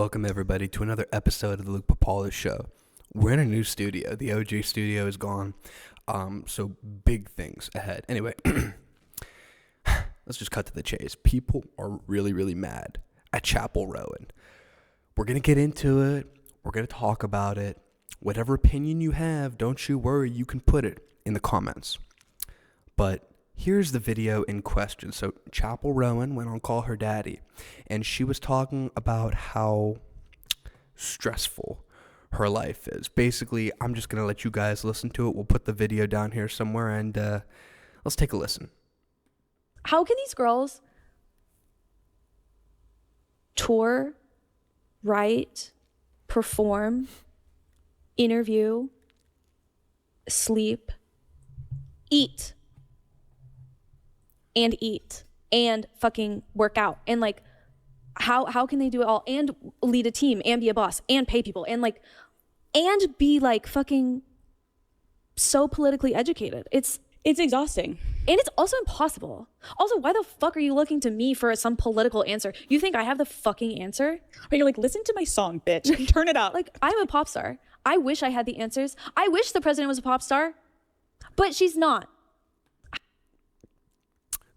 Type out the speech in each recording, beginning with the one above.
Welcome everybody to another episode of the Luke Pipala show. We're in a new studio. The OG studio is gone. So big things ahead. Anyway, let's just cut to the chase. People are really mad at Chappell Roan. We're going to get into it. We're going to talk about it. Whatever opinion you have, don't you worry, you can put it in the comments. But here's the video in question. So Chappell Roan went on Call Her Daddy, and she was talking about how stressful her life is. Basically, I'm just going to let you guys listen to it. We'll put the video down here somewhere, and let's take a listen. How can these girls tour, write, perform, interview, sleep, eat and fucking work out, and like how can they do it all and lead a team and be a boss and pay people and be like fucking so politically educated? It's exhausting. And it's also impossible. Also, why the fuck are you looking to me for some political answer? You think I have the fucking answer? But you're like, listen to my song, bitch. Turn it up. Like, I'm a pop star. I wish I had the answers. I wish the president was a pop star, but she's not.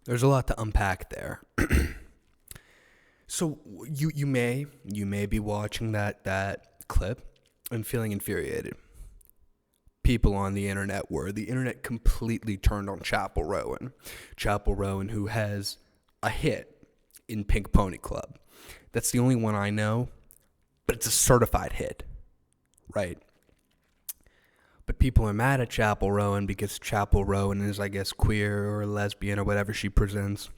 There's a lot to unpack there. So you may be watching that clip and feeling infuriated. People on the internet the internet completely turned on Chappell Roan. Chappell Roan, who has a hit in Pink Pony Club. That's the only one I know, but it's a certified hit, right? But people are mad at Chappell Roan because Chappell Roan is, I guess, queer or lesbian or whatever she presents.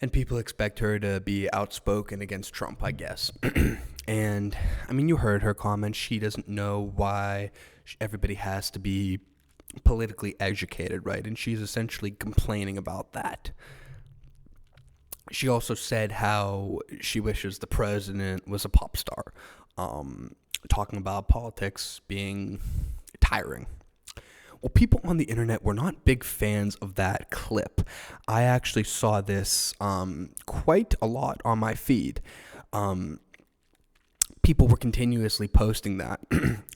And people expect her to be outspoken against Trump, I guess. And, I mean, you heard her comment. She doesn't know why everybody has to be politically educated, right? And she's essentially complaining about that. She also said how she wishes the president was a pop star. Talking about politics being tiring. Well, people on the internet were not big fans of that clip. I actually saw this quite a lot on my feed. People were continuously posting that.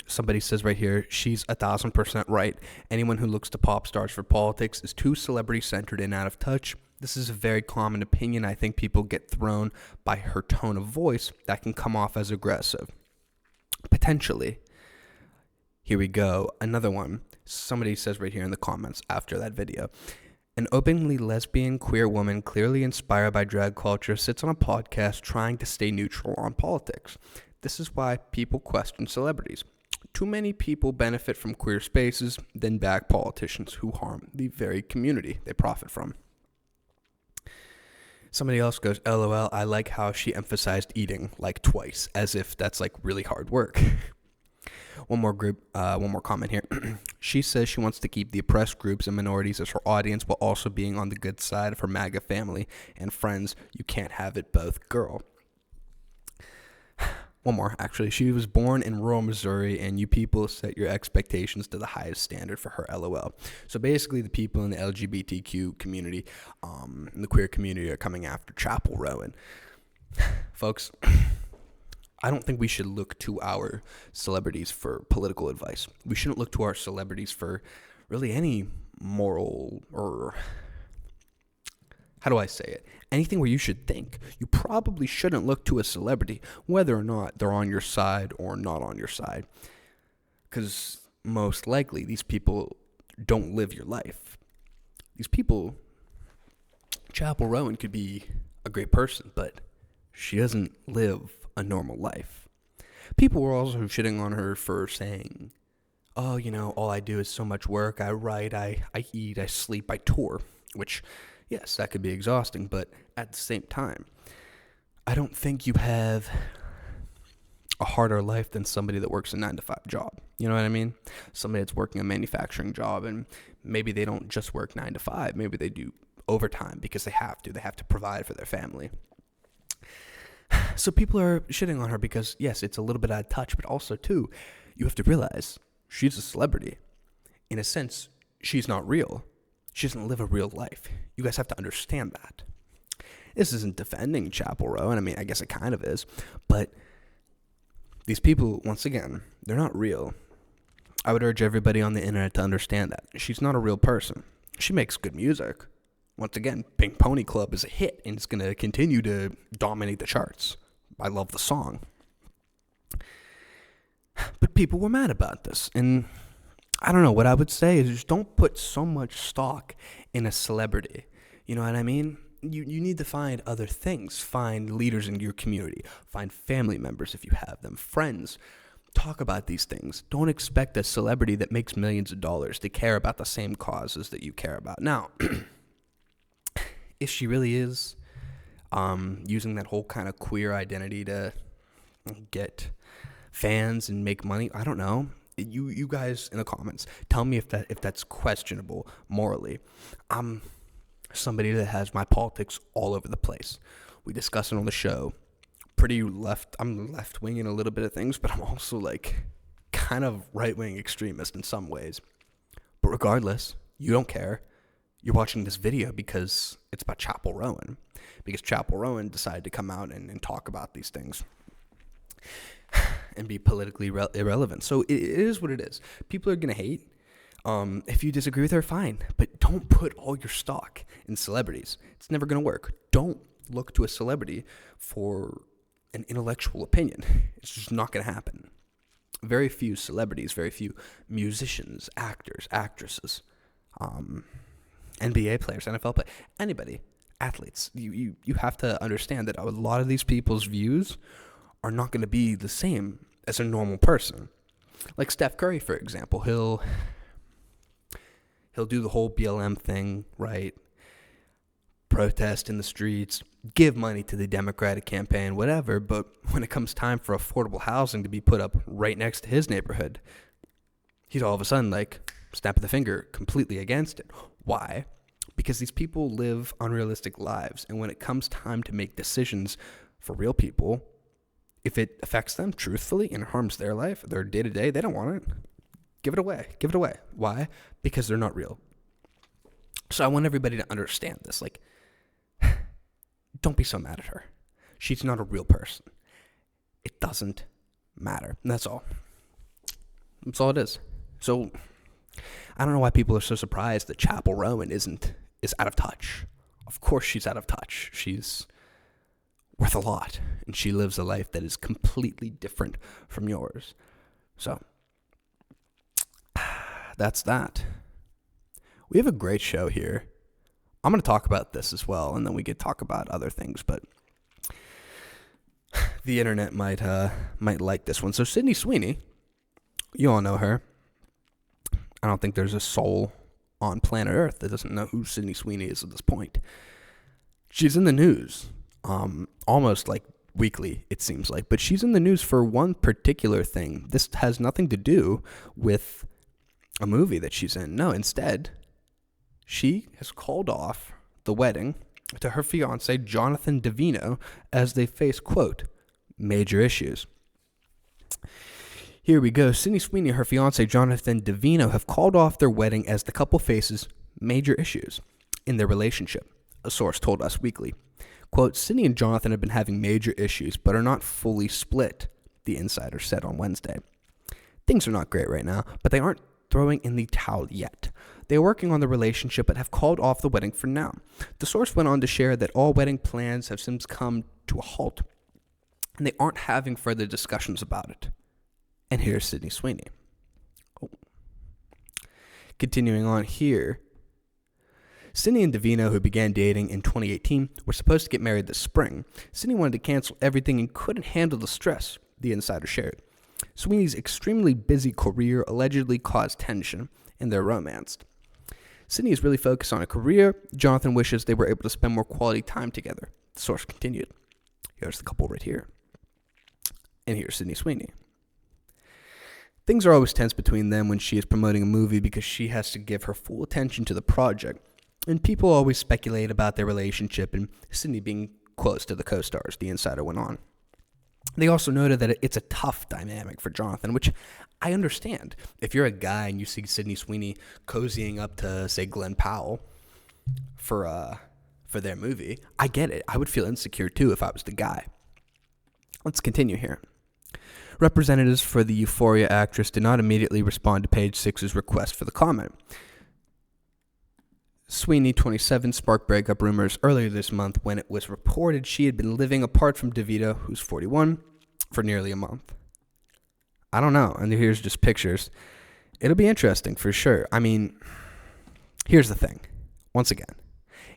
Somebody says right here, she's 1,000% right. Anyone who looks to pop stars for politics is too celebrity-centered and out of touch. This is a very common opinion. I think people get thrown by her tone of voice that can come off as aggressive. Potentially. Here we go. Another one. Somebody says right here in the comments after that video. An openly lesbian queer woman clearly inspired by drag culture sits on a podcast trying to stay neutral on politics. This is why people question celebrities. Too many people benefit from queer spaces, then back politicians who harm the very community they profit from. Somebody else goes, LOL, I like how she emphasized eating like twice, as if that's like really hard work. One more comment here. She says she wants to keep the oppressed groups and minorities as her audience while also being on the good side of her MAGA family and friends. You can't have it both, girl. One more, actually. She was born in rural Missouri, and you people set your expectations to the highest standard for her, LOL. So basically, the people in the LGBTQ community, and the queer community, are coming after Chappell Roan. Folks, I don't think we should look to our celebrities for political advice. We shouldn't look to our celebrities for really any moral or, how do I say it? Anything where you should think. You probably shouldn't look to a celebrity whether or not they're on your side or not on your side. Because most likely these people don't live your life. These people, Chappell Roan could be a great person, but she doesn't live a normal life. People were also shitting on her for saying, oh, you know, all I do is so much work. I write, I eat, I sleep, I tour. Which, yes, that could be exhausting, but at the same time, I don't think you have a harder life than somebody that works a 9-to-5 job. You know what I mean? Somebody that's working a manufacturing job, and maybe they don't just work 9 to 5. Maybe they do overtime because they have to. They have to provide for their family. So people are shitting on her because, yes, it's a little bit out of touch, but also, too, you have to realize she's a celebrity. In a sense, she's not real. She doesn't live a real life. You guys have to understand that. This isn't defending Chappell Roan. I mean, I guess it kind of is. But these people, once again, they're not real. I would urge everybody on the internet to understand that. She's not a real person. She makes good music. Once again, Pink Pony Club is a hit, and it's going to continue to dominate the charts. I love the song. But people were mad about this. And I don't know, what I would say is just don't put so much stock in a celebrity. You know what I mean? You need to find other things. Find leaders in your community. Find family members if you have them. Friends. Talk about these things. Don't expect a celebrity that makes millions of dollars to care about the same causes that you care about. Now, if she really is using that whole kind of queer identity to get fans and make money, I don't know. You guys in the comments, tell me if that's questionable morally. I'm somebody that has my politics all over the place. We discuss it on the show. Pretty left. I'm left wing in a little bit of things, but I'm also like kind of right wing extremist in some ways. But regardless, you don't care. You're watching this video because it's about Chappell Roan, because Chappell Roan decided to come out and talk about these things and be politically irrelevant. So it is what it is. People are going to hate. If you disagree with her, fine. But don't put all your stock in celebrities. It's never going to work. Don't look to a celebrity for an intellectual opinion. It's just not going to happen. Very few celebrities, very few musicians, actors, actresses, NBA players, NFL players, anybody, athletes. You have to understand that a lot of these people's views are not going to be the same as a normal person. Like Steph Curry, for example, he'll do the whole BLM thing, right? Protest in the streets, give money to the Democratic campaign, whatever. But when it comes time for affordable housing to be put up right next to his neighborhood, he's all of a sudden like, snap of the finger, completely against it. Why? Because these people live unrealistic lives. And when it comes time to make decisions for real people, if it affects them truthfully and harms their life, their day-to-day, they don't want it. Give it away. Give it away. Why? Because they're not real. So I want everybody to understand this. Like, don't be so mad at her. She's not a real person. It doesn't matter. And that's all. That's all it is. So I don't know why people are so surprised that Chappell Roan is out of touch. Of course she's out of touch. She's worth a lot, and she lives a life that is completely different from yours. So that's that. We have a great show here. I'm going to talk about this as well, and then we could talk about other things, but the internet might like this one. So Sydney Sweeney, you all know her. I don't think there's a soul on planet Earth that doesn't know who Sydney Sweeney is at this point. She's in the news, almost like weekly, it seems like, but she's in the news for one particular thing. This has nothing to do with a movie that she's in. No, instead, she has called off the wedding to her fiance, Jonathan Davino, as they face, quote, major issues. Here we go. Sydney Sweeney and her fiance, Jonathan Davino, have called off their wedding as the couple faces major issues in their relationship, a source told Us Weekly. Quote, Sydney and Jonathan have been having major issues, but are not fully split, the insider said on Wednesday. Things are not great right now, but they aren't throwing in the towel yet. They are working on the relationship but have called off the wedding for now. The source went on to share that all wedding plans have since come to a halt, and they aren't having further discussions about it. And here's Sydney Sweeney. Oh. Continuing on here, Sydney and Davino, who began dating in 2018, were supposed to get married this spring. Sydney wanted to cancel everything and couldn't handle the stress, the insider shared. Sweeney's extremely busy career allegedly caused tension, and they're romanced. Sydney is really focused on a career. Jonathan wishes they were able to spend more quality time together. The source continued. Here's the couple right here. And here's Sydney Sweeney. Things are always tense between them when she is promoting a movie because she has to give her full attention to the project. And people always speculate about their relationship and Sydney being close to the co-stars, the insider went on. They also noted that it's a tough dynamic for Jonathan, which I understand. If you're a guy and you see Sydney Sweeney cozying up to, say, Glen Powell for for their movie. I get it. I would feel insecure too if I was the guy. Let's continue here. Representatives for the Euphoria actress did not immediately respond to Page Six's request for the comment. Sweeney, 27, sparked breakup rumors earlier this month when it was reported she had been living apart from DeVito, who's 41, for nearly a month. I don't know, and here's just pictures. It'll be interesting for sure. I mean, here's the thing. Once again,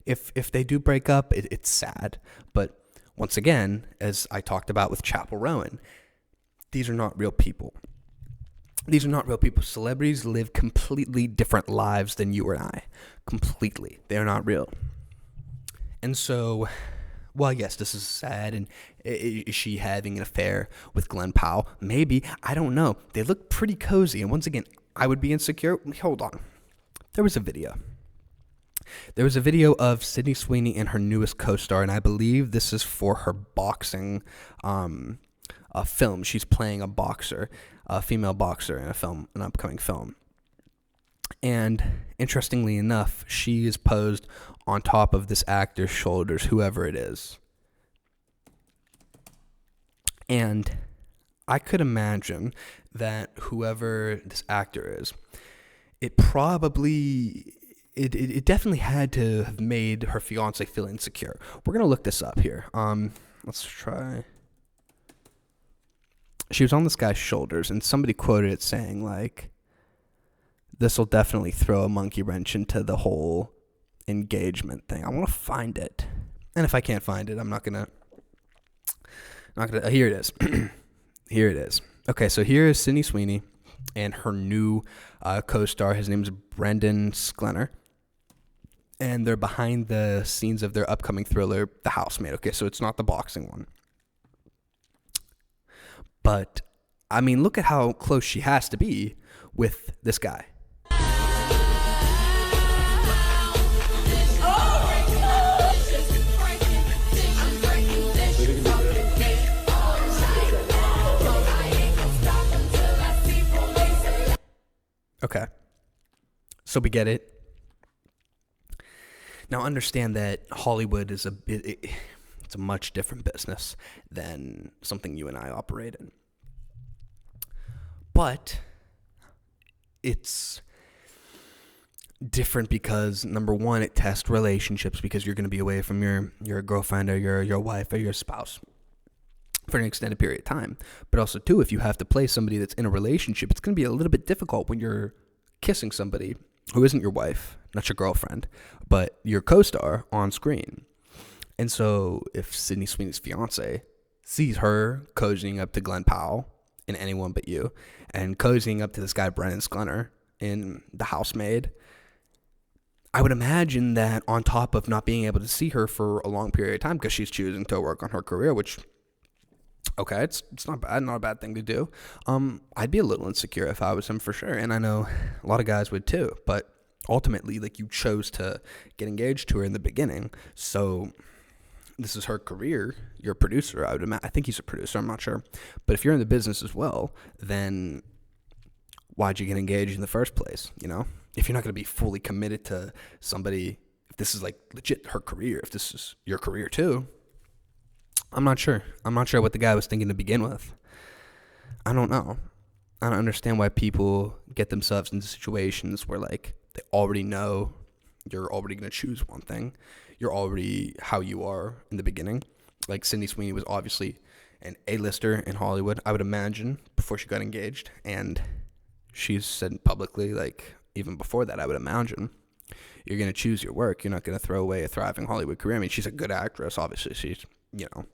if they do break up, it's sad. But once again, as I talked about with Chappell Roan, these are not real people. These are not real people. Celebrities live completely different lives than you or I. Completely. They're not real. And so, well, yes, this is sad. And is she having an affair with Glen Powell? Maybe. I don't know. They look pretty cozy. And once again, I would be insecure. Hold on. There was a video. There was a video of Sydney Sweeney and her newest co-star, and I believe this is for her boxing film. She's playing a boxer, a female boxer in an upcoming film. And interestingly enough, she is posed on top of this actor's shoulders, whoever it is. And I could imagine that whoever this actor is, it definitely had to have made her fiance feel insecure. We're going to look this up here. Let's try. She was on this guy's shoulders, and somebody quoted it saying, like, this will definitely throw a monkey wrench into the whole engagement thing. I want to find it. And if I can't find it, I'm not going to. Here it is. Here it is. Okay, so here is Sydney Sweeney and her new co-star. His name is Brendan Sklenar. And they're behind the scenes of their upcoming thriller, The Housemaid. Okay, so it's not the boxing one. But, I mean, look at how close she has to be with this guy. Okay. So we get it. Now understand that Hollywood is it's a much different business than something you and I operate in. But it's different because, number one, it tests relationships because you're going to be away from your girlfriend or your wife or your spouse for an extended period of time. But also, too, if you have to play somebody that's in a relationship, it's going to be a little bit difficult when you're kissing somebody who isn't your wife, not your girlfriend, but your co-star on screen. And so if Sydney Sweeney's fiance sees her cozying up to Glen Powell in Anyone But You and cozying up to this guy Brendan Sklenar in The Housemaid, I would imagine that on top of not being able to see her for a long period of time because she's choosing to work on her career, which, okay, it's not bad, not a bad thing to do. I'd be a little insecure if I was him for sure, and I know a lot of guys would too. But ultimately, like, you chose to get engaged to her in the beginning, so this is her career. You're a producer. I think he's a producer. I'm not sure, but if you're in the business as well, then why'd you get engaged in the first place? You know, if you're not going to be fully committed to somebody, if this is like legit her career, if this is your career too. I'm not sure. I'm not sure what the guy was thinking to begin with. I don't know. I don't understand why people get themselves into situations where, like, they already know you're already going to choose one thing. You're already how you are in the beginning. Like, Sydney Sweeney was obviously an A-lister in Hollywood, I would imagine, before she got engaged. And she's said publicly, like, even before that, I would imagine, you're going to choose your work. You're not going to throw away a thriving Hollywood career. I mean, she's a good actress. Obviously, she's, you know,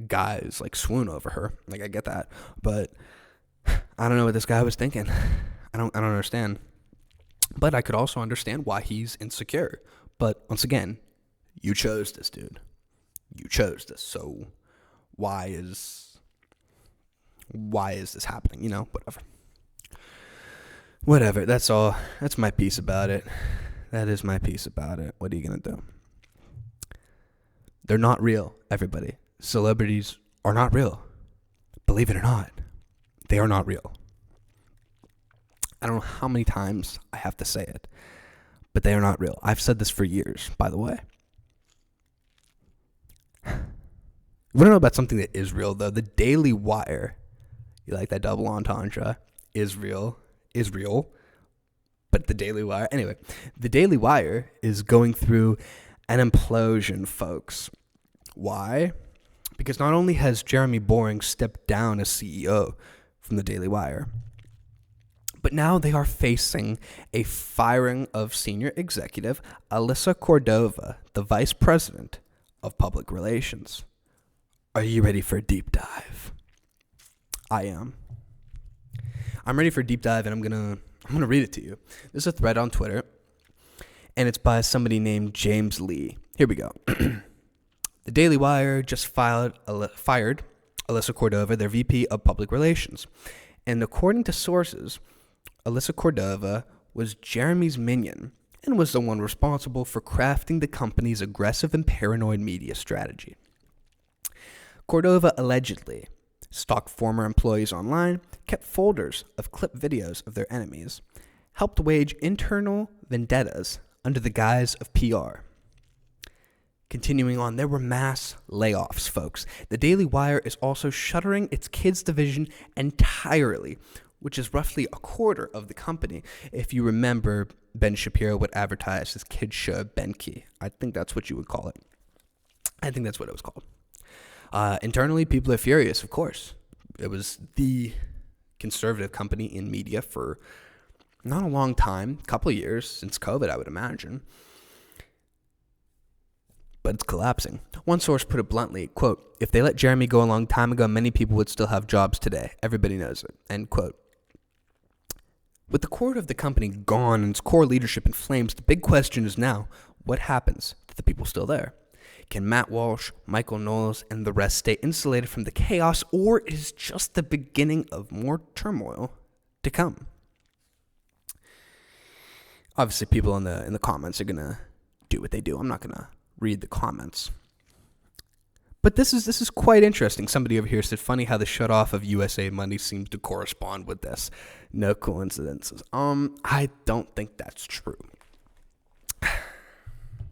guys like swoon over her. Like, I get that, but I don't know what this guy was thinking. I don't understand. But I could also understand why he's insecure. But once again, you chose this, dude. You chose this. So why is this happening? You know, whatever. That's all. That's my piece about it. That is my piece about it. What are you gonna do? They're not real, everybody. Celebrities are not real. Believe it or not, they are not real. I don't know how many times I have to say it, but they are not real. I've said this for years, by the way. We want to know about something that is real, though. The Daily Wire. You like that double entendre? Israel. But the Daily Wire. Anyway, the Daily Wire is going through an implosion, folks. Why? Because not only has Jeremy Boring stepped down as CEO from the Daily Wire, but now they are facing a firing of senior executive Alyssa Cordova, the vice president of public relations. Are you ready for a deep dive? I am. I'm ready for a deep dive, and I'm gonna read it to you. This is a thread on Twitter, and it's by somebody named James Lee. Here we go. The Daily Wire just fired Alyssa Cordova, their VP of Public Relations. And according to sources, Alyssa Cordova was Jeremy's minion and was the one responsible for crafting the company's aggressive and paranoid media strategy. Cordova allegedly stalked former employees online, kept folders of clip videos of their enemies, helped wage internal vendettas under the guise of PR. Continuing on, there were mass layoffs, folks. The Daily Wire is also shuttering its kids division entirely, which is roughly a quarter of the company. If you remember, Ben Shapiro would advertise his kids show, Benki. I think that's what you would call it. I think that's what it was called. Internally, people are furious, of course. It was the conservative company in media for not a long time, a couple of years, since COVID, I would imagine. But it's collapsing. One source put it bluntly, quote, "If they let Jeremy go a long time ago, many people would still have jobs today. Everybody knows it," end quote. With the core of the company gone and its core leadership in flames, the big question is now, what happens to the people still there? Can Matt Walsh, Michael Knowles, and the rest stay insulated from the chaos, or is just the beginning of more turmoil to come? Obviously, people in the comments are gonna do what they do. I'm not gonna read the comments, but this is quite interesting. Somebody over here said, "Funny how the shut off of USA Money seems to correspond with this." No coincidences. I don't think that's true.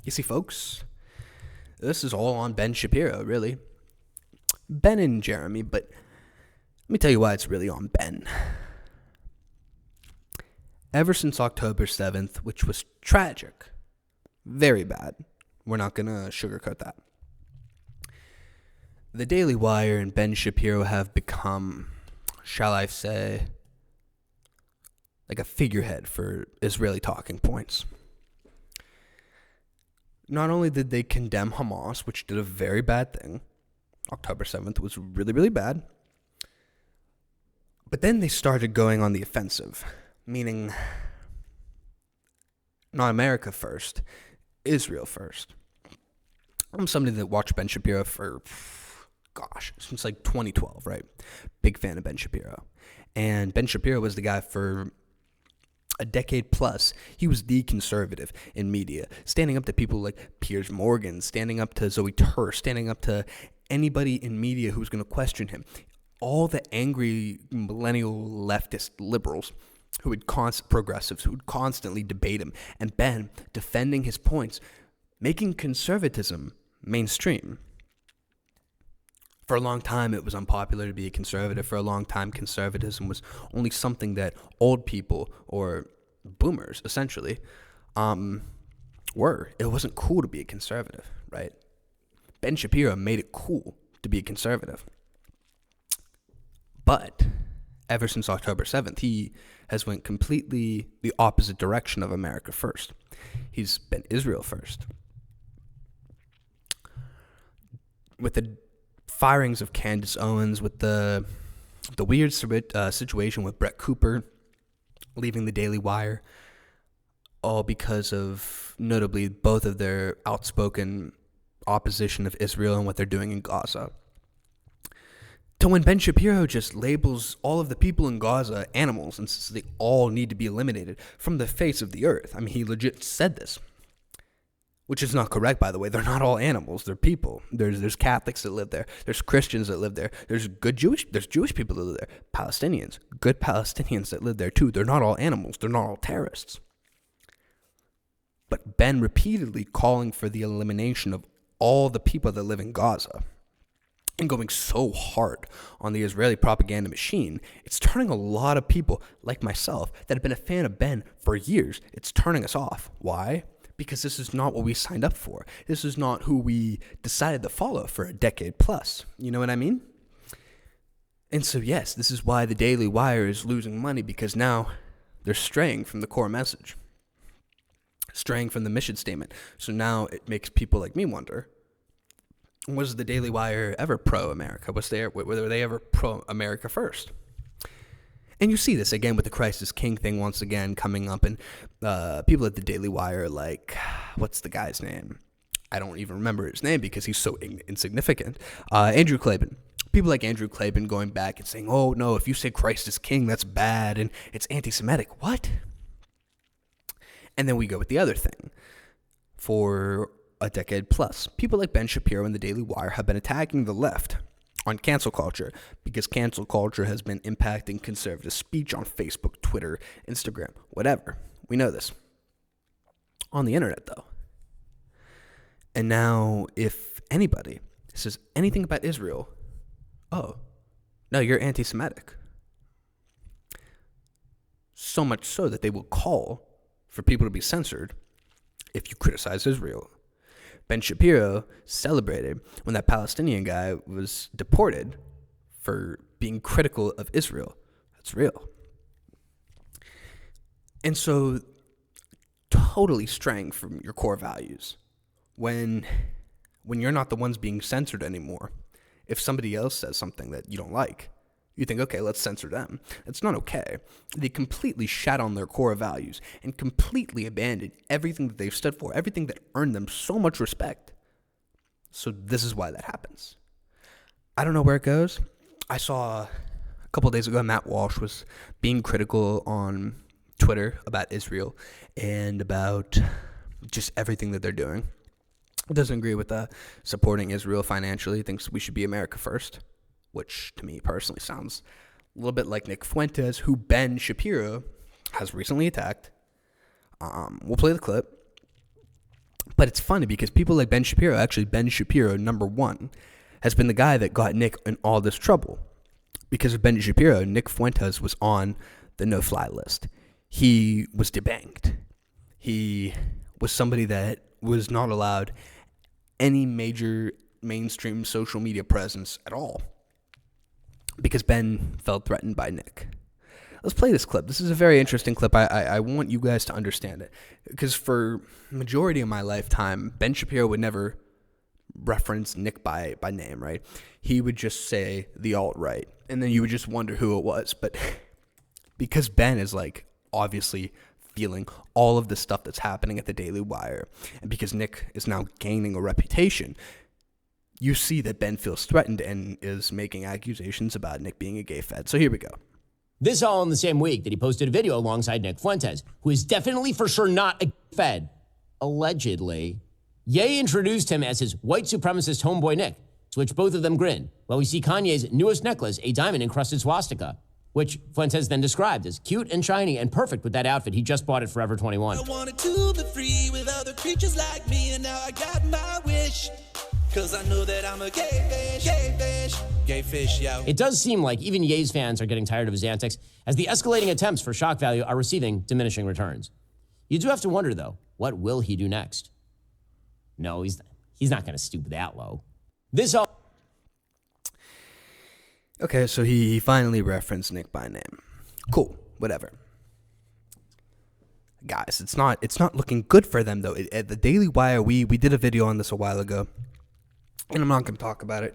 You see, folks, this is all on Ben Shapiro, really. Ben and Jeremy, but let me tell you why it's really on Ben. Ever since October 7th, which was tragic, very bad, we're not going to sugarcoat that, the Daily Wire and Ben Shapiro have become, shall I say, like a figurehead for Israeli talking points. Not only did they condemn Hamas, which did a very bad thing, October 7th was really, really bad, but then they started going on the offensive, meaning not America first, Israel first. I'm somebody that watched Ben Shapiro for, since like 2012, right? Big fan of Ben Shapiro. And Ben Shapiro was the guy for a decade plus. He was the conservative in media, standing up to people like Piers Morgan, standing up to Zoe Tur, standing up to anybody in media who was going to question him. All the angry millennial leftist liberals who would progressives who would constantly debate him, and Ben defending his points, making conservatism mainstream. For a long time, it was unpopular to be a conservative. For a long time, conservatism was only something that old people or boomers, essentially, were. It wasn't cool to be a conservative, right? Ben Shapiro made it cool to be a conservative. But ever since October 7th, he has went completely the opposite direction of America first. He's been Israel first. With the firings of Candace Owens, with the weird situation with Brett Cooper leaving the Daily Wire, all because of, notably, both of their outspoken opposition of Israel and what they're doing in Gaza. To when Ben Shapiro just labels all of the people in Gaza animals and says they all need to be eliminated from the face of the earth. I mean, he legit said this. Which is not correct, by the way. They're not all animals. They're people. There's Catholics that live there. There's Christians that live there. There's Jewish people that live there. Palestinians. Good Palestinians that live there too. They're not all animals. They're not all terrorists. But Ben repeatedly calling for the elimination of all the people that live in Gaza and going so hard on the Israeli propaganda machine, it's turning a lot of people like myself that have been a fan of Ben for years, it's turning us off. Why? Because this is not what we signed up for. This is not who we decided to follow for a decade plus. You know what I mean? And so, yes, this is why the Daily Wire is losing money, because now they're straying from the core message, straying from the mission statement. So now it makes people like me wonder, was the Daily Wire ever pro-America? Were they ever pro-America first? And you see this again with the Christ is King thing once again coming up, and people at the Daily Wire, like, what's the guy's name? I don't even remember his name because he's so insignificant. Andrew Klavan. People like Andrew Klavan going back and saying, oh, no, if you say Christ is King, that's bad, and it's anti-Semitic. What? And then we go with the other thing. For a decade plus, people like Ben Shapiro and the Daily Wire have been attacking the left on cancel culture because cancel culture has been impacting conservative speech on Facebook, Twitter, Instagram, whatever. We know this. On the internet, though. And now, if anybody says anything about Israel, oh, no, you're anti-Semitic. So much so that they will call for people to be censored if you criticize Israel. Ben Shapiro celebrated when that Palestinian guy was deported for being critical of Israel. That's real. And so, totally straying from your core values. When you're not the ones being censored anymore, if somebody else says something that you don't like, you think, okay, let's censor them. That's not okay. They completely shat on their core values and completely abandoned everything that they've stood for, everything that earned them so much respect. So this is why that happens. I don't know where it goes. I saw a couple of days ago Matt Walsh was being critical on Twitter about Israel and about just everything that they're doing. He doesn't agree with supporting Israel financially. He thinks we should be America first, which to me personally sounds a little bit like Nick Fuentes, who Ben Shapiro has recently attacked. We'll play the clip. But it's funny because people like Ben Shapiro, actually Ben Shapiro, number one, has been the guy that got Nick in all this trouble. Because of Ben Shapiro, Nick Fuentes was on the no-fly list. He was debanked. He was somebody that was not allowed any major mainstream social media presence at all because Ben felt threatened by Nick. Let's play this clip. This is a very interesting clip. I want you guys to understand it because for majority of my lifetime, Ben Shapiro would never reference Nick by name, right? He would just say the alt-right, and then you would just wonder who it was. But because Ben is like obviously feeling all of the stuff that's happening at the Daily Wire, and because Nick is now gaining a reputation, you see that Ben feels threatened and is making accusations about Nick being a gay fed. So here we go. This all in the same week that he posted a video alongside Nick Fuentes, who is definitely for sure not a fed. Allegedly. Ye introduced him as his white supremacist homeboy Nick, to which both of them grin, while we see Kanye's newest necklace, a diamond-encrusted swastika, which Fuentes then described as cute and shiny and perfect with that outfit he just bought at Forever 21. I wanted to be free with other creatures like me, and now I got my wish. Cause I know that I'm a gay fish, yo. It does seem like even Ye's fans are getting tired of his antics, as the escalating attempts for shock value are receiving diminishing returns. You do have to wonder, though, what will he do next? No, he's not going to stoop that low. This all... Okay, so he finally referenced Nick by name. Cool, whatever. Guys, it's not looking good for them, though. At the Daily Wire, we did a video on this a while ago, and I'm not going to talk about it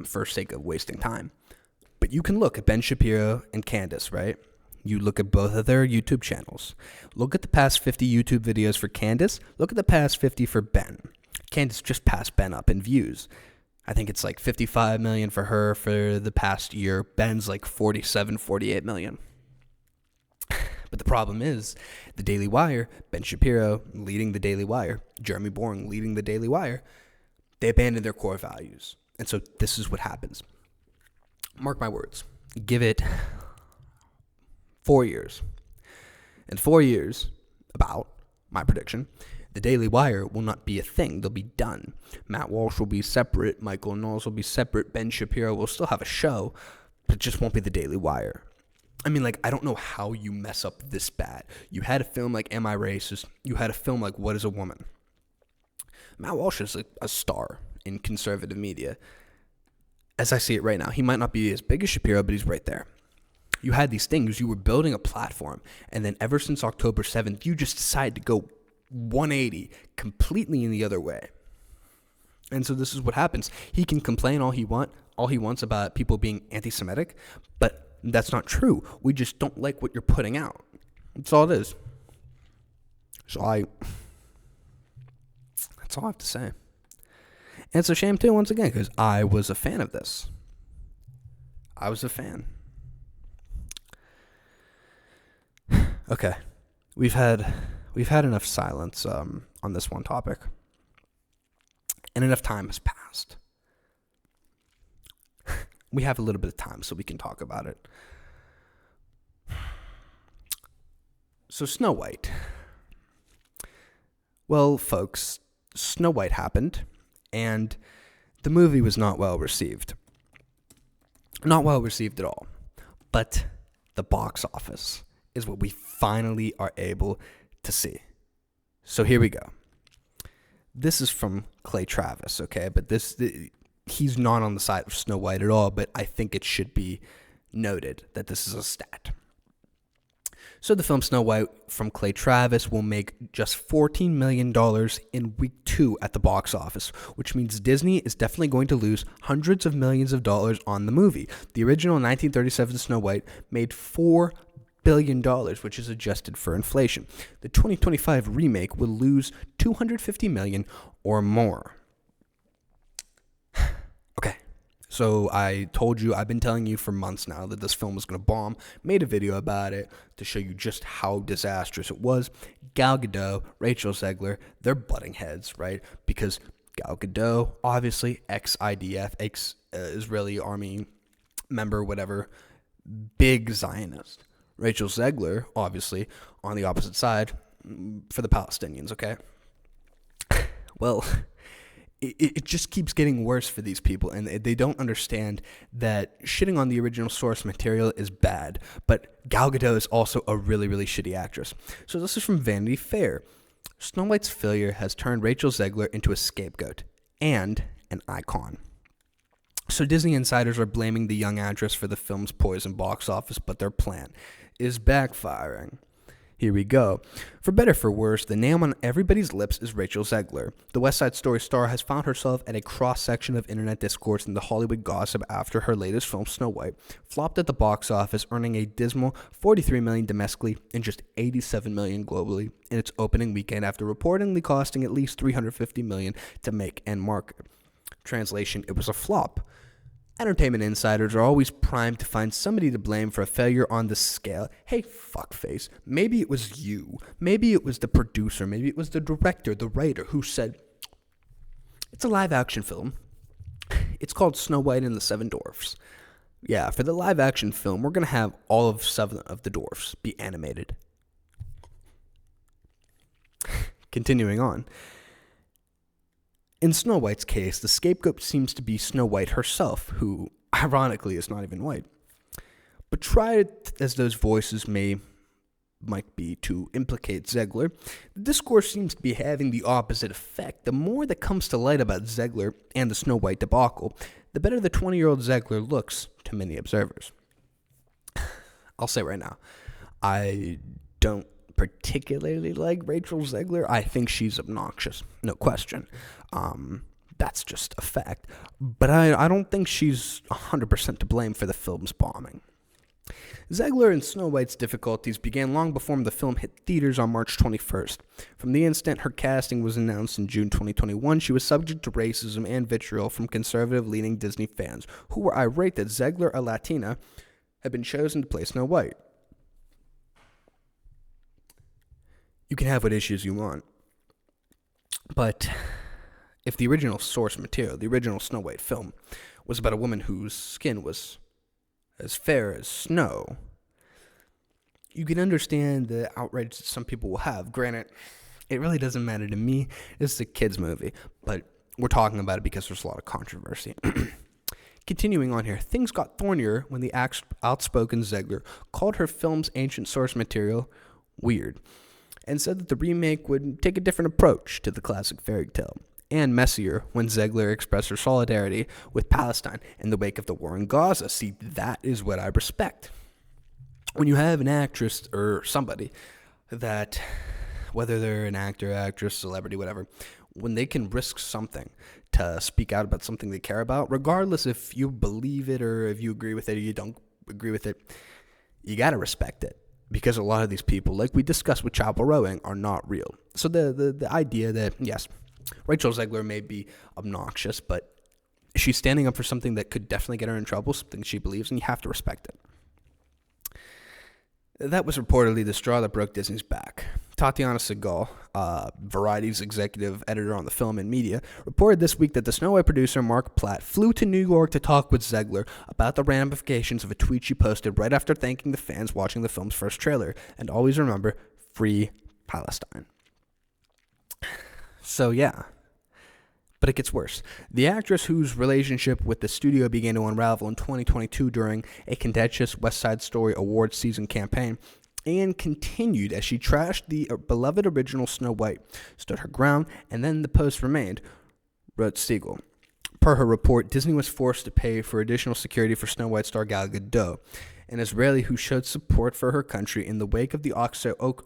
for sake of wasting time. But you can look at Ben Shapiro and Candace, right? You look at both of their YouTube channels. Look at the past 50 YouTube videos for Candace. Look at the past 50 for Ben. Candace just passed Ben up in views. I think it's like 55 million for her for the past year. Ben's like 47, 48 million. But the problem is, the Daily Wire, Ben Shapiro leading the Daily Wire, Jeremy Boring leading the Daily Wire, they abandoned their core values. And so this is what happens. Mark my words. Give it 4 years. In 4 years, about my prediction, The Daily Wire will not be a thing. They'll be done. Matt Walsh will be separate. Michael Knowles will be separate. Ben Shapiro will still have a show, but it just won't be the Daily Wire. I mean, like, I don't know how you mess up this bad. You had a film like Am I Racist? You had a film like What is a Woman? Matt Walsh is a star in conservative media. As I see it right now, he might not be as big as Shapiro, but he's right there. You had these things. You were building a platform, and then ever since October 7th, you just decided to go 180 completely in the other way. And so this is what happens. He can complain all he wants about people being anti-Semitic, but that's not true. We just don't like what you're putting out. That's all it is. That's all I have to say. And it's a shame too, once again, because I was a fan of this. I was a fan. Okay, we've had enough silence on this one topic, and enough time has passed. We have a little bit of time, so we can talk about it. So Snow White. Well, folks, Snow White happened, and the movie was not well received. Not well received at all. But the box office is what we finally are able to see. So here we go. This is from Clay Travis, okay? But he's not on the side of Snow White at all, but I think it should be noted that this is a stat. So the film Snow White from Clay Travis will make just $14 million in week 2 at the box office, which means Disney is definitely going to lose hundreds of millions of dollars on the movie. The original 1937 Snow White made $4 billion, which is adjusted for inflation. The 2025 remake will lose $250 million or more. Okay. So I've been telling you for months now that this film was going to bomb, made a video about it to show you just how disastrous it was. Gal Gadot, Rachel Zegler, they're butting heads, right? Because Gal Gadot, obviously, ex-IDF, ex-Israeli army member, whatever, big Zionist. Rachel Zegler, obviously, on the opposite side for the Palestinians, okay? Well, it just keeps getting worse for these people, and they don't understand that shitting on the original source material is bad, but Gal Gadot is also a really, really shitty actress. So this is from Vanity Fair. Snow White's failure has turned Rachel Zegler into a scapegoat and an icon. So Disney insiders are blaming the young actress for the film's poison box office, but their plan is backfiring. Here we go. For better or for worse, the name on everybody's lips is Rachel Zegler. The West Side Story star has found herself at a cross-section of internet discourse in the Hollywood gossip after her latest film, Snow White, flopped at the box office, earning a dismal $43 million domestically and just $87 million globally in its opening weekend after reportedly costing at least $350 million to make and market. Translation, it was a flop. Entertainment insiders are always primed to find somebody to blame for a failure on this scale. Hey, fuckface, maybe it was you. Maybe it was the producer. Maybe it was the director, the writer, who said, it's a live-action film. It's called Snow White and the Seven Dwarfs. Yeah, for the live-action film, we're going to have all of 7 of the dwarfs be animated. Continuing on. In Snow White's case, the scapegoat seems to be Snow White herself, who, ironically, is not even white. But tried as those voices might be to implicate Zegler, the discourse seems to be having the opposite effect. The more that comes to light about Zegler and the Snow White debacle, the better the 20-year-old Zegler looks to many observers. I'll say right now, I don't particularly like Rachel Zegler. I think she's obnoxious, no question. That's just a fact. But I don't think she's 100% to blame for the film's bombing. Zegler and Snow White's difficulties began long before the film hit theaters on March 21st. From the instant her casting was announced in June 2021, she was subject to racism and vitriol from conservative-leaning Disney fans who were irate that Zegler, a Latina, had been chosen to play Snow White. You can have what issues you want, but if the original source material, the original Snow White film, was about a woman whose skin was as fair as snow, you can understand the outrage that some people will have. Granted, It really doesn't matter to me. This is a kid's movie, but we're talking about it because there's a lot of controversy. Continuing on here, things got thornier when the outspoken Zegler called her film's ancient source material weird and said that the remake would take a different approach to the classic fairy tale. And messier when Zegler expressed her solidarity with Palestine in the wake of the war in Gaza. See, that is what I respect. When you have an actress or somebody that, whether they're an actor, actress, celebrity, whatever, when they can risk something to speak out about something they care about, regardless if you believe it or if you agree with it or you don't agree with it, you got to respect it. Because a lot of these people, like we discussed with Chappell Roan, are not real. So the idea that, yes, Rachel Zegler may be obnoxious, but she's standing up for something that could definitely get her in trouble, something she believes, and you have to respect it. That was reportedly the straw that broke Disney's back. Tatiana Segal, Variety's executive editor on the film and media, reported this week that the Snow White producer Mark Platt flew to New York to talk with Zegler about the ramifications of a tweet she posted right after thanking the fans watching the film's first trailer. And always remember, free Palestine. So yeah. But it gets worse. The actress, whose relationship with the studio began to unravel in 2022 during a contentious West Side Story Awards season campaign, and continued as she trashed the beloved original Snow White, stood her ground, and then the post remained, wrote Siegel. Per her report, Disney was forced to pay for additional security for Snow White star Gal Gadot, an Israeli who showed support for her country in the wake of the October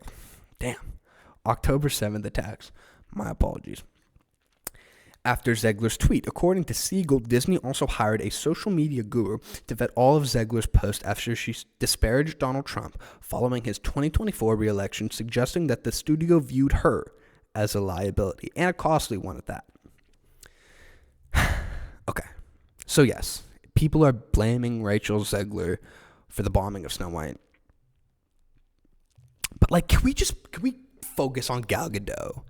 7th attacks. My apologies. After Zegler's tweet, according to Siegel, Disney also hired a social media guru to vet all of Zegler's posts after she disparaged Donald Trump following his 2024 re-election, suggesting that the studio viewed her as a liability, and a costly one at that. Okay, so yes, people are blaming Rachel Zegler for the bombing of Snow White. But like, can we focus on Gal Gadot?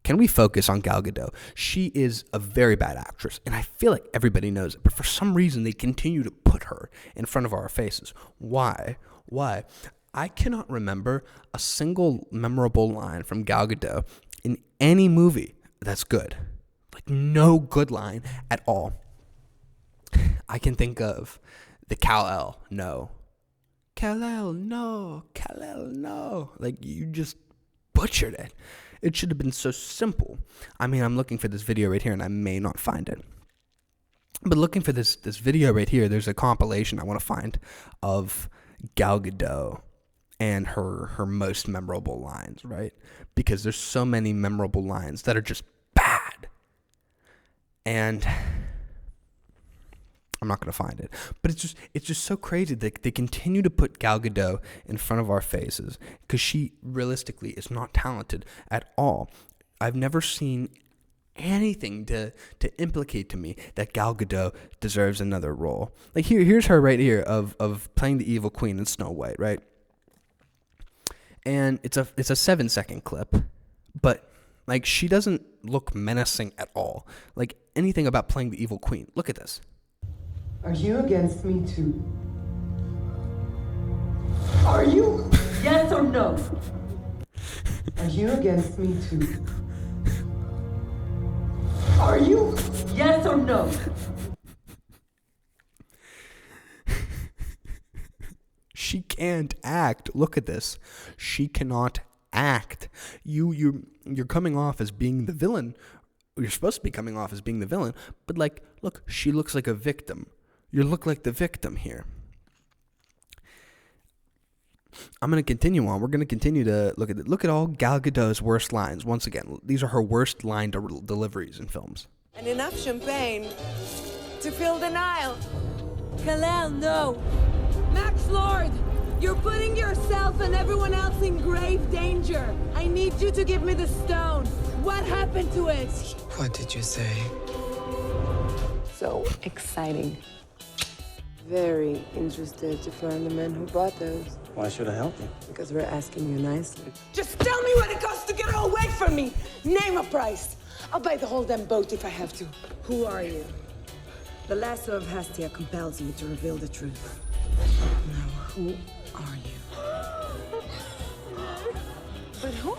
Can we focus on Gal Gadot? She is a very bad actress, and I feel like everybody knows it, but for some reason they continue to put her in front of our faces. Why? I cannot remember a single memorable line from Gal Gadot in any movie that's good. Like, no good line at all. I can think of the Kal-El, no. Kal-El, no. Kal-El, no. Like, you just butchered it. It should have been so simple. I mean, I'm looking for this video right here, and I may not find it. But looking for this video right here, there's a compilation I want to find of Gal Gadot and her most memorable lines, right? Because there's so many memorable lines that are just bad. And I'm not going to find it. But it's just so crazy that they continue to put Gal Gadot in front of our faces because she realistically is not talented at all. I've never seen anything to implicate to me that Gal Gadot deserves another role. Like here's her right here of playing the evil queen in Snow White, right? And it's a 7-second clip, but like she doesn't look menacing at all. Like anything about playing the evil queen. Look at this. Are you against me too? Are you? Yes or no? Are you against me too? Are you? Yes or no? She can't act. Look at this. She cannot act. You're coming off as being the villain. You're supposed to be coming off as being the villain, but like, look, she looks like a victim. You look like the victim here. I'm going to continue on. We're going to continue to look at it. Look at all Gal Gadot's worst lines. Once again, these are her worst line deliveries in films. And enough champagne to fill the Nile. Kal-El, no. Max Lord, you're putting yourself and everyone else in grave danger. I need you to give me the stone. What happened to it? What did you say? So exciting. Very interested to find the man who bought those. Why should I help you? Because we're asking you nicely. Just tell me what it costs to get her away from me. Name a price. I'll buy the whole damn boat if I have to. Who are you? The lasso of Hastia compels me to reveal the truth. Now, who are you? But who?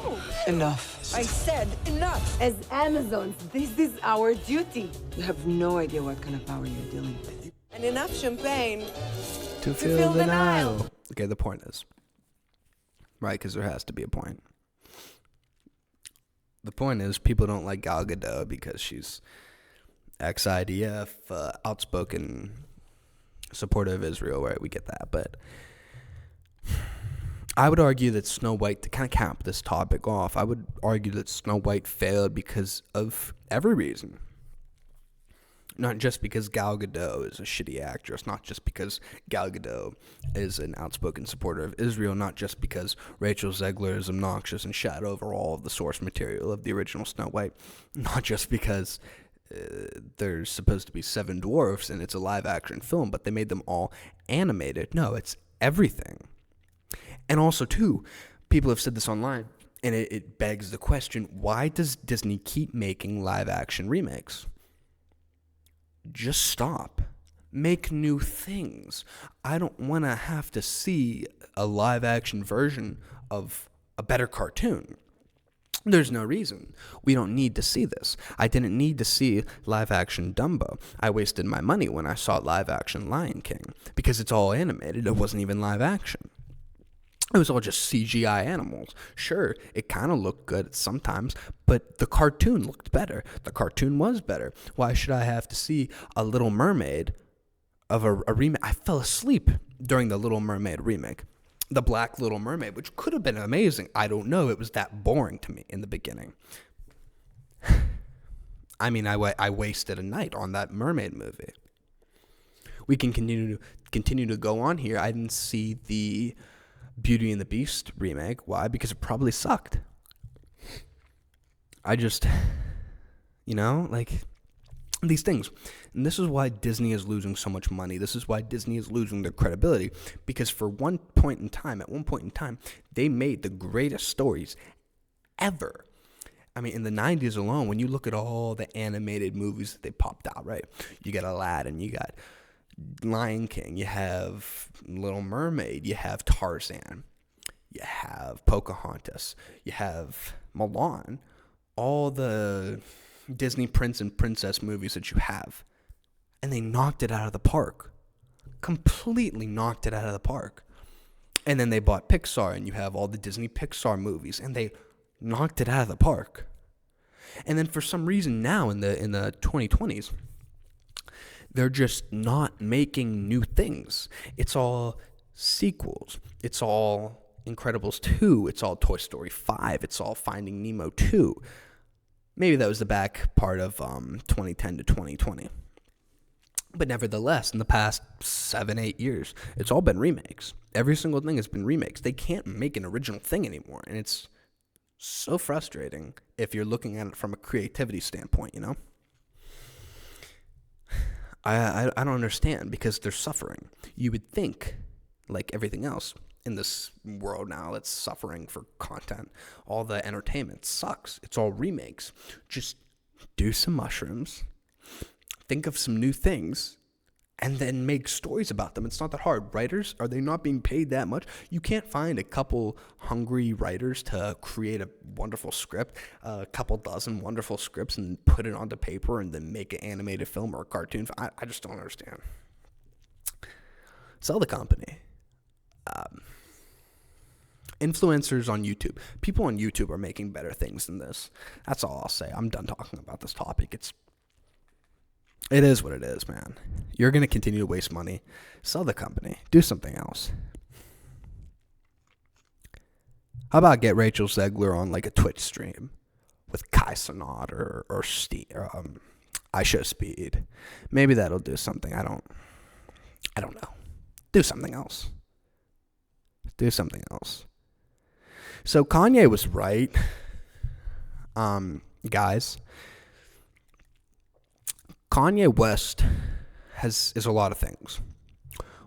Enough. I said enough. As Amazons, this is our duty. You have no idea what kind of power you're dealing with. And enough champagne To fill the Nile. Okay, the point is, right, because there has to be a point. The point is, people don't like Gal Gadot because she's ex-IDF, outspoken supporter of Israel, right? We get that, but I would argue that Snow White, to kind of cap this topic off, I would argue that Snow White failed because of every reason. Not just because Gal Gadot is a shitty actress, not just because Gal Gadot is an outspoken supporter of Israel, not just because Rachel Zegler is obnoxious and shat over all of the source material of the original Snow White, not just because there's supposed to be 7 dwarfs and it's a live-action film, but they made them all animated. No, it's everything. And also, too, people have said this online, and it begs the question, why does Disney keep making live-action remakes? Just stop. Make new things. I don't want to have to see a live-action version of a better cartoon. There's no reason. We don't need to see this. I didn't need to see live-action Dumbo. I wasted my money when I saw live-action Lion King because it's all animated. It wasn't even live-action. It was all just CGI animals. Sure, it kind of looked good sometimes, but the cartoon looked better. The cartoon was better. Why should I have to see a Little Mermaid of a remake? I fell asleep during the Little Mermaid remake. The Black Little Mermaid, which could have been amazing. I don't know. It was that boring to me in the beginning. I mean, I wasted a night on that mermaid movie. We can continue to go on here. I didn't see the Beauty and the Beast remake. Why? Because it probably sucked. I just, like these things. And this is why Disney is losing so much money. This is why Disney is losing their credibility. Because at one point in time, they made the greatest stories ever. I mean, in the 90s alone, when you look at all the animated movies that they popped out, right? You got Aladdin, you got Lion King, you have Little Mermaid, you have Tarzan, you have Pocahontas, you have Mulan, all the Disney prince and princess movies that you have. And they knocked it out of the park. Completely knocked it out of the park. And then they bought Pixar, and you have all the Disney Pixar movies, and they knocked it out of the park. And then for some reason now in the 2020s, they're just not making new things. It's all sequels. It's all Incredibles 2. It's all Toy Story 5. It's all Finding Nemo 2. Maybe that was the back part of 2010 to 2020. But nevertheless, in the past 7-8 years, it's all been remakes. Every single thing has been remakes. They can't make an original thing anymore. And it's so frustrating if you're looking at it from a creativity standpoint, I don't understand, because they're suffering. You would think, like everything else in this world now that's suffering for content, all the entertainment sucks. It's all remakes. Just do some mushrooms, think of some new things, and then make stories about them. It's not that hard. Writers, are they not being paid that much? You can't find a couple hungry writers to create a wonderful script, a couple dozen wonderful scripts, and put it onto paper and then make an animated film or a cartoon. I just don't understand. Sell the company. Influencers on YouTube. People on YouTube are making better things than this. That's all I'll say. I'm done talking about this topic. It is what it is, man. You're going to continue to waste money. Sell the company. Do something else. How about get Rachel Zegler on like a Twitch stream with Kai Cenat or Steve, Aisha Speed? Maybe that'll do something. I don't know. Do something else. Do something else. So Kanye was right. Guys. Kanye West is a lot of things.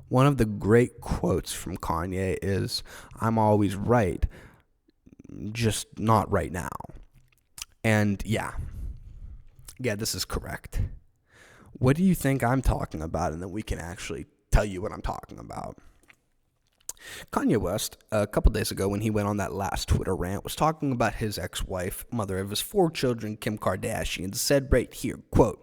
One of the great quotes from Kanye is, "I'm always right, just not right now." And yeah, this is correct. What do you think I'm talking about? And then we can actually tell you what I'm talking about. Kanye West, a couple days ago when he went on that last Twitter rant, was talking about his ex-wife, mother of his 4 children, Kim Kardashian, said right here, quote,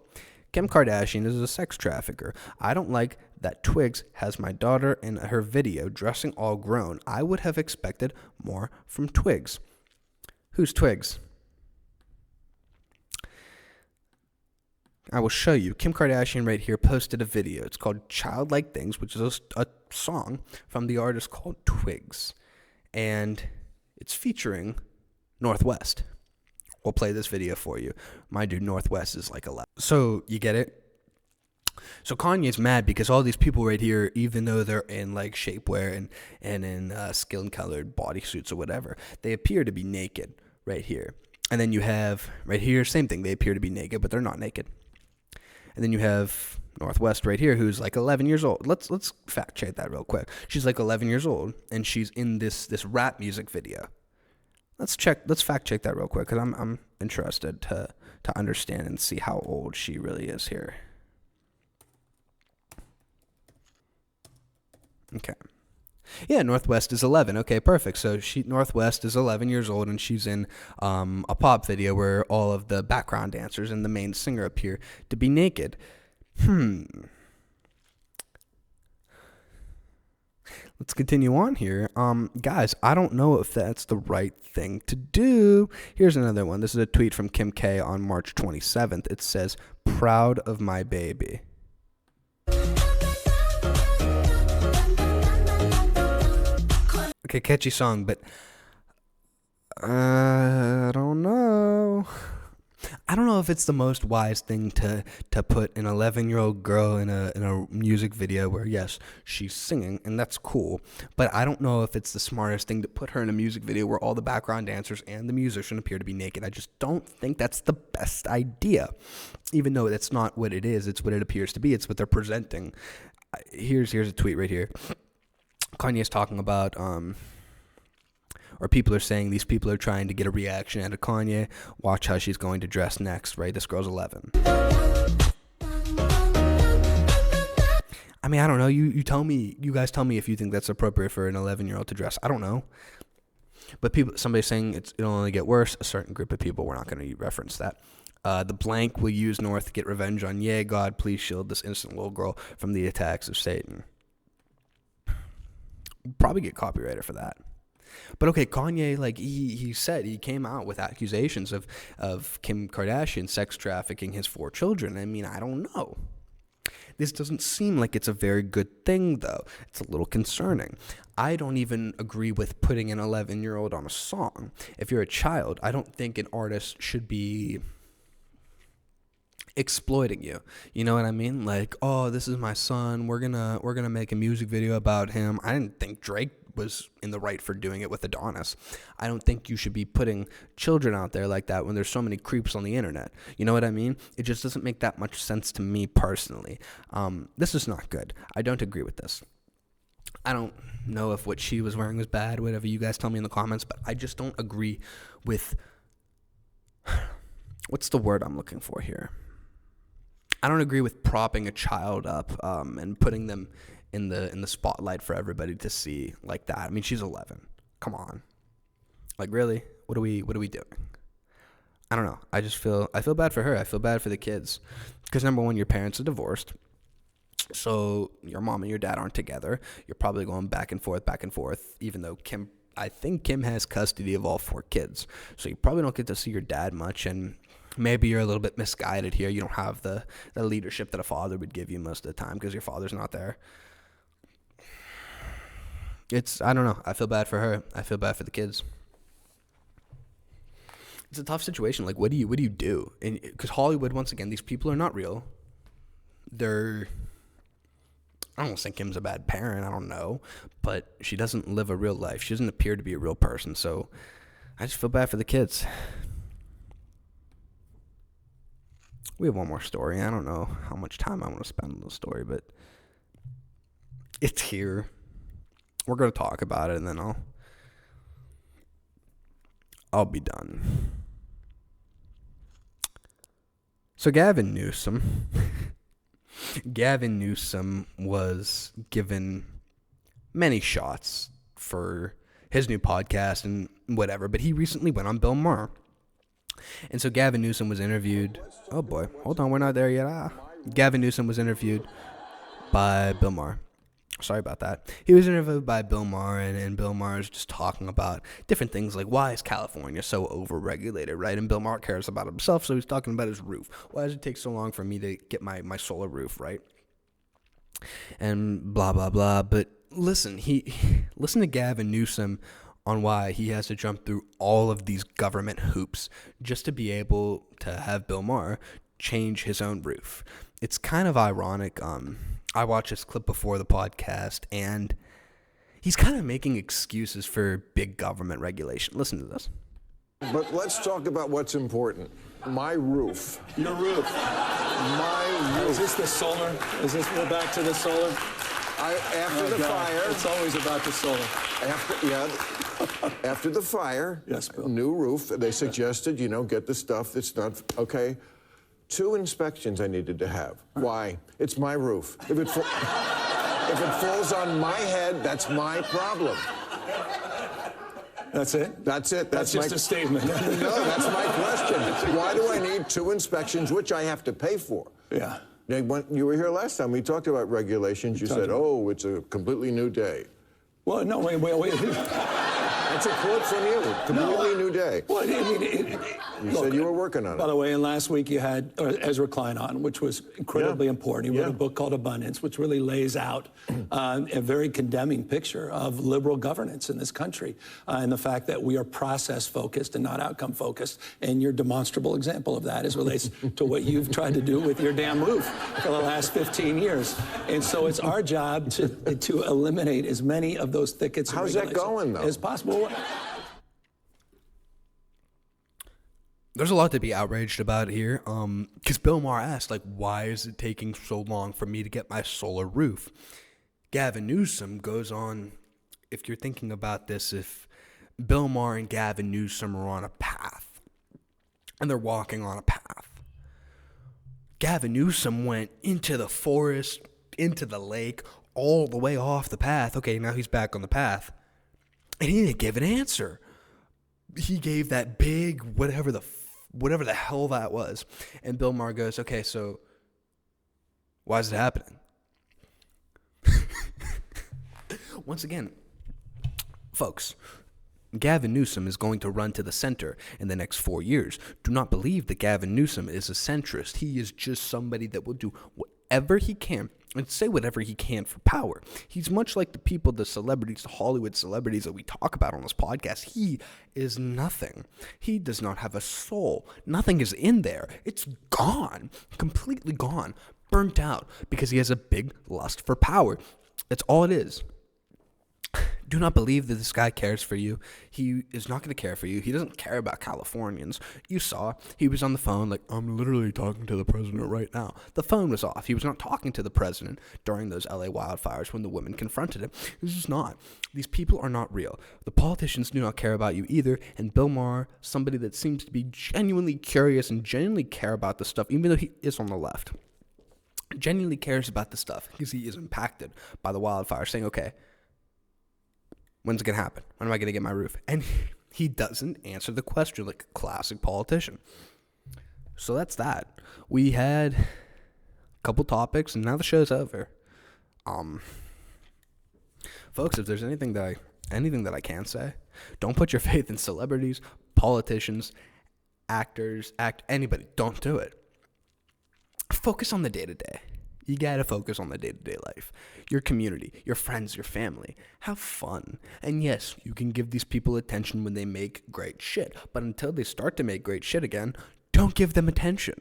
Kim Kardashian is a sex trafficker. I don't like that Twigs has my daughter in her video dressing all grown. I would have expected more from Twigs. Who's Twigs? I will show you. Kim Kardashian right here posted a video. It's called Childlike Things, which is a song from the artist called Twigs. And it's featuring Northwest. We'll play this video for you. My dude, Northwest is like 11. So, you get it? So Kanye's mad because all these people right here, even though they're in like shapewear and in skin-colored bodysuits or whatever, they appear to be naked right here. And then you have right here, same thing. They appear to be naked, but they're not naked. And then you have Northwest right here, who's like 11 years old. Let's fact check that real quick. She's like 11 years old, and she's in this rap music video. Let's fact check that real quick, because I'm interested to understand and see how old she really is here. Okay. Yeah, Northwest is 11. Okay, perfect. So Northwest is 11 years old, and she's in a pop video where all of the background dancers and the main singer appear to be naked. Let's continue on here. Guys, I don't know if that's the right thing to do. Here's another one. This is a tweet from Kim K on March 27th. It says, "Proud of my baby." Okay, catchy song, but I don't know. I don't know if it's the most wise thing to put an 11-year-old girl in a music video where, yes, she's singing, and that's cool. But I don't know if it's the smartest thing to put her in a music video where all the background dancers and the musician appear to be naked. I just don't think that's the best idea. Even though that's not what it is, it's what it appears to be. It's what they're presenting. Here's a tweet right here. Kanye's talking about, or people are saying these people are trying to get a reaction out of Kanye. Watch how she's going to dress next, right? This girl's 11. I mean, I don't know. You guys tell me if you think that's appropriate for an 11-year-old to dress. I don't know. But somebody's saying it'll only get worse. A certain group of people, we're not going to reference that. The blank will use North to get revenge on Ye. God, please shield this innocent little girl from the attacks of Satan. Probably get copyrighted for that. But okay, Kanye, like he came out with accusations of Kim Kardashian sex trafficking his 4 children. I mean, I don't know. This doesn't seem like it's a very good thing, though. It's a little concerning. I don't even agree with putting an 11-year-old on a song. If you're a child, I don't think an artist should be exploiting you. You know what I mean? Like, oh, this is my son. We're gonna make a music video about him. I didn't think Drake was in the right for doing it with Adonis. I don't think you should be putting children out there like that when there's so many creeps on the internet. You know what I mean? It just doesn't make that much sense to me personally. This is not good. I don't agree with this. I don't know if what she was wearing was bad, whatever you guys tell me in the comments, but I just don't agree with, what's the word I'm looking for here? I don't agree with propping a child up and putting them in the spotlight for everybody to see like that. I mean, she's 11. Come on. Like, really? What are we doing? I don't know. I feel bad for her. I feel bad for the kids. Because number one, your parents are divorced. So your mom and your dad aren't together. You're probably going back and forth, even though I think Kim has custody of all 4 kids. So you probably don't get to see your dad much, and maybe you're a little bit misguided here. You don't have the leadership that a father would give you most of the time because your father's not there. I don't know. I feel bad for her. I feel bad for the kids. It's a tough situation. Like, what do you do? And because Hollywood, once again, these people are not real. I don't think Kim's a bad parent. I don't know. But she doesn't live a real life. She doesn't appear to be a real person. So I just feel bad for the kids. We have one more story. I don't know how much time I want to spend on the story, but it's here. We're going to talk about it, and then I'll be done. So Gavin Newsom was given many shots for his new podcast and whatever, but he recently went on Bill Maher. And so Gavin Newsom was interviewed. Oh boy, hold on, we're not there yet. Gavin Newsom was interviewed by Bill Maher. Sorry about that. He was interviewed by Bill Maher, and Bill Maher is just talking about different things like, why is California so overregulated, right? And Bill Maher cares about himself, so he's talking about his roof. Why does it take so long for me to get my solar roof, right? And blah, blah, blah. But listen to Gavin Newsom on why he has to jump through all of these government hoops just to be able to have Bill Maher change his own roof. It's kind of ironic. I watched this clip before the podcast, and he's kind of making excuses for big government regulation. Listen to this. But let's talk about what's important. My roof. Your roof. My roof. Is this the solar? We're back to the solar? After the fire. It's always about the solar. After the fire. Yes, Bill. New roof. They suggested, get the stuff that's not, okay. 2 inspections I needed to have. Why? It's my roof. If it falls on my head, that's my problem. That's it? That's it. That's just a statement. No, that's my question. Why do I need 2 inspections, which I have to pay for? Yeah. When you were here last time, we talked about regulations. You said, oh, it's a completely new day. Well, no, wait. That's a quote from you. Completely new day. Well, You said you were working on it. By the way, and last week you had Ezra Klein on, which was incredibly important. He wrote a book called Abundance, which really lays out a very condemning picture of liberal governance in this country and the fact that we are process-focused and not outcome-focused. And you're a demonstrable example of that as relates to what you've tried to do with your damn roof for the last 15 years. And so it's our job to eliminate as many of those thickets and How's that going, though? as possible. There's a lot to be outraged about here, because Bill Maher asked, why is it taking so long for me to get my solar roof? Gavin Newsom goes on, if you're thinking about this, if Bill Maher and Gavin Newsom are on a path, and they're walking on a path, Gavin Newsom went into the forest, into the lake, all the way off the path. Okay, now he's back on the path, and he didn't give an answer. He gave that big whatever the hell that was. And Bill Maher goes, okay, so why is it happening? Once again, folks, Gavin Newsom is going to run to the center in the next 4 years. Do not believe that Gavin Newsom is a centrist. He is just somebody that will do whatever he can and say whatever he can for power. He's much like the people, the celebrities, the Hollywood celebrities that we talk about on this podcast. He is nothing. He does not have a soul. Nothing is in there. It's gone, completely gone, burnt out, because he has a big lust for power. That's all it is. Do not believe that this guy cares for you. He is not going to care for you. He doesn't care about Californians. You saw, he was on the phone I'm literally talking to the president right now. The phone was off. He was not talking to the president during those LA wildfires when the women confronted him. This is not. These people are not real. The politicians do not care about you either. And Bill Maher, somebody that seems to be genuinely curious and genuinely care about the stuff, even though he is on the left, genuinely cares about the stuff because he is impacted by the wildfire, saying, okay, when's it going to happen? When am I going to get my roof? And he doesn't answer the question like a classic politician. So that's that. We had a couple topics, and now the show's over. Folks, if there's anything that I can say, don't put your faith in celebrities, politicians, actors, anybody. Don't do it. Focus on the day-to-day. You gotta focus on the day-to-day life. Your community, your friends, your family. Have fun. And yes, you can give these people attention when they make great shit. But until they start to make great shit again, don't give them attention.